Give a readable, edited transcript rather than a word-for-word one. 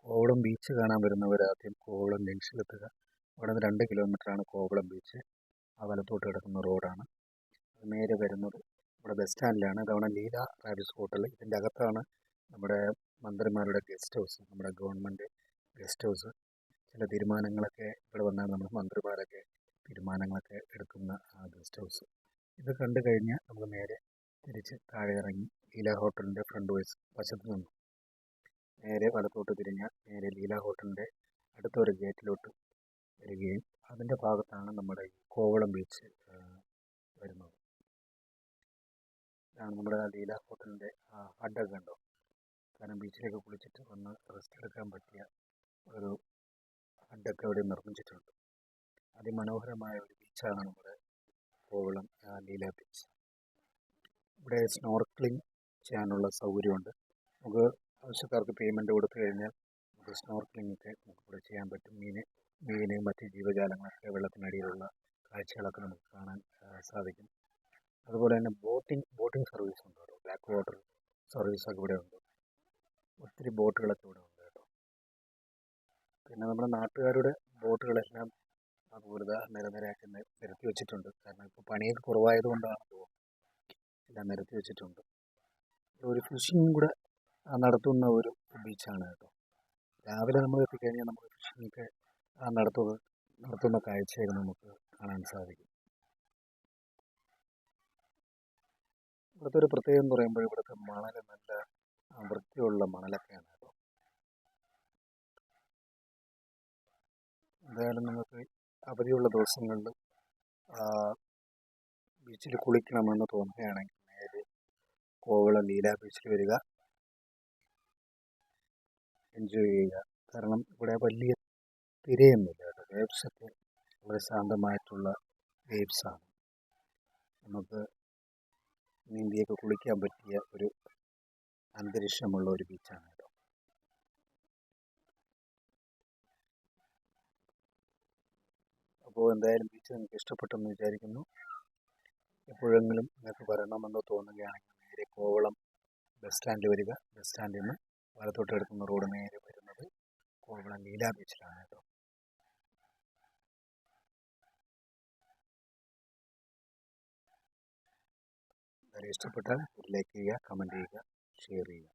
Kovalam beach കാണാൻ വരുന്നവർ ആദ്യം കോവളം ജംഗ്ഷനിലെത്തുക. അവിടെ നിന്ന് 2 കിലോമീറ്ററാണ് കോവളം ബീച്ച്. ആ വലത്തോട്ട് കിടക്കുന്ന റോഡാണ്. അത് നേരെ വരുന്നത് നമ്മുടെ ബസ് സ്റ്റാൻഡിലാണ്. ഇതവണ ലീല റാവിസ് ഹോട്ടൽ. ഇതിൻ്റെ അകത്താണ് നമ്മുടെ മന്ത്രിമാരുടെ ഗസ്റ്റ് ഹൗസ്, നമ്മുടെ ഗവൺമെൻറ് ഗസ്റ്റ് ഹൗസ്. ചില തീരുമാനങ്ങളൊക്കെ ഇവിടെ വന്നാണ് നമ്മുടെ മന്ത്രിമാരൊക്കെ തീരുമാനങ്ങളൊക്കെ എടുക്കുന്ന ആ ഗസ്റ്റ് ഹൗസ്. ഇത് കണ്ടു കഴിഞ്ഞാൽ നമുക്ക് നേരെ തിരിച്ച് താഴെ ഇറങ്ങി ലീല ഹോട്ടലിൻ്റെ ഫ്രണ്ട് വശത്ത് നിന്നും നേരെ വലത്തോട്ട് തിരിഞ്ഞാൽ നേരെ ലീല ഹോട്ടലിൻ്റെ അടുത്തൊരു ഗേറ്റിലോട്ട് വരികയും അതിൻ്റെ ഭാഗത്താണ് നമ്മുടെ ഈ കോവളം ബീച്ച് വരുന്നത്. ഇതാണ് നമ്മുടെ ലീല ഹോട്ടലിൻ്റെ ഹഡൊക്കെ ഉണ്ടോ. കാരണം ബീച്ചിലേക്ക് കുളിച്ചിട്ട് വന്ന് റെസ്റ്റ് എടുക്കാൻ പറ്റിയ ഒരു ഹഡൊക്കെ അവിടെ നിർമ്മിച്ചിട്ടുണ്ട്. അതിമനോഹരമായ ഒരു ബീച്ചാണ് നമ്മുടെ കോവളം ലീല ബീച്ച്. ഇവിടെ സ്നോർക്ലിംഗ് ചെയ്യാനുള്ള സൗകര്യമുണ്ട്. നമുക്ക് ആവശ്യക്കാർക്ക് പേയ്മെൻറ്റ് കൊടുത്തു കഴിഞ്ഞാൽ നമുക്ക് സ്നോർക്ലിംഗ് ഒക്കെ നമുക്കിവിടെ ചെയ്യാൻ പറ്റും. മീൻ മറ്റ് ജീവജാലങ്ങളൊക്കെ വെള്ളത്തിനടിയിലുള്ള കാഴ്ചകളൊക്കെ നമുക്ക് കാണാൻ സാധിക്കും. അതുപോലെ തന്നെ ബോട്ടിംഗ് സർവീസ് ഉണ്ട് കേട്ടോ. ബ്ലാക്ക് വാട്ടർ സർവീസൊക്കെ ഇവിടെ ഉണ്ട്. ഒത്തിരി ബോട്ടുകളൊക്കെ ഇവിടെ ഉണ്ട് കേട്ടോ. പിന്നെ നമ്മുടെ നാട്ടുകാരുടെ ബോട്ടുകളെല്ലാം അതുപോലെ നിരനിരയാക്കി നിരത്തി വെച്ചിട്ടുണ്ട്. കാരണം ഇപ്പോൾ പണിയൊക്കെ കുറവായതുകൊണ്ടാണ് തോന്നുന്നത് എല്ലാം നിരത്തി വെച്ചിട്ടുണ്ട്. ഒരു ഫിഷിംഗ് കൂടെ നടത്തുന്ന ഒരു ബീച്ചാണ് കേട്ടോ. രാവിലെ നമ്മൾ എത്തിക്കഴിഞ്ഞാൽ നമുക്ക് ഫിഷിംഗൊക്കെ നടത്തുന്ന കാഴ്ചയൊക്കെ നമുക്ക് കാണാൻ സാധിക്കും. ഇവിടുത്തെ ഒരു പ്രത്യേകത എന്ന് പറയുമ്പോൾ ഇവിടുത്തെ മണൽ നല്ല വൃത്തിയുള്ള മണലൊക്കെയാണ് കേട്ടോ. എന്തായാലും നിങ്ങൾക്ക് അവധിയുള്ള ദിവസങ്ങളിൽ ബീച്ചിൽ കുളിക്കണമെന്ന് തോന്നുകയാണെങ്കിൽ നേരെ കോവളം ലീല ബീച്ചിൽ വരിക, എൻജോയ് ചെയ്യുക. കാരണം ഇവിടെ വലിയ തിരയൊന്നുമില്ല കേട്ടോ. വേവ്സൊക്കെ വളരെ ശാന്തമായിട്ടുള്ള വേവ്സാണ്. നമുക്ക് നീന്തിയൊക്കെ കുളിക്കാൻ പറ്റിയ ഒരു അന്തരീക്ഷമുള്ള ഒരു ബീച്ചാണ് കേട്ടോ. അപ്പോൾ എന്തായാലും ബീച്ച് നിങ്ങൾക്ക് ഇഷ്ടപ്പെട്ടെന്ന് വിചാരിക്കുന്നു. എപ്പോഴെങ്കിലും നിങ്ങൾക്ക് വരണമെന്ന് തോന്നുകയാണെങ്കിൽ നേരെ കോവളം ബസ് സ്റ്റാൻഡിൽ വരിക. ബസ് സ്റ്റാൻഡിൽ നിന്ന് വലത്തോട്ട് എടുക്കുന്ന റോഡ് നേരെ വരുന്നത് കോവളം ലീല ബീച്ചിലാണ് കേട്ടോ. വളരെ ഇഷ്ടപ്പെട്ടാൽ ലൈക്ക് ചെയ്യുക, കമൻറ്റ് ചെയ്യുക, ഷെയർ ചെയ്യുക.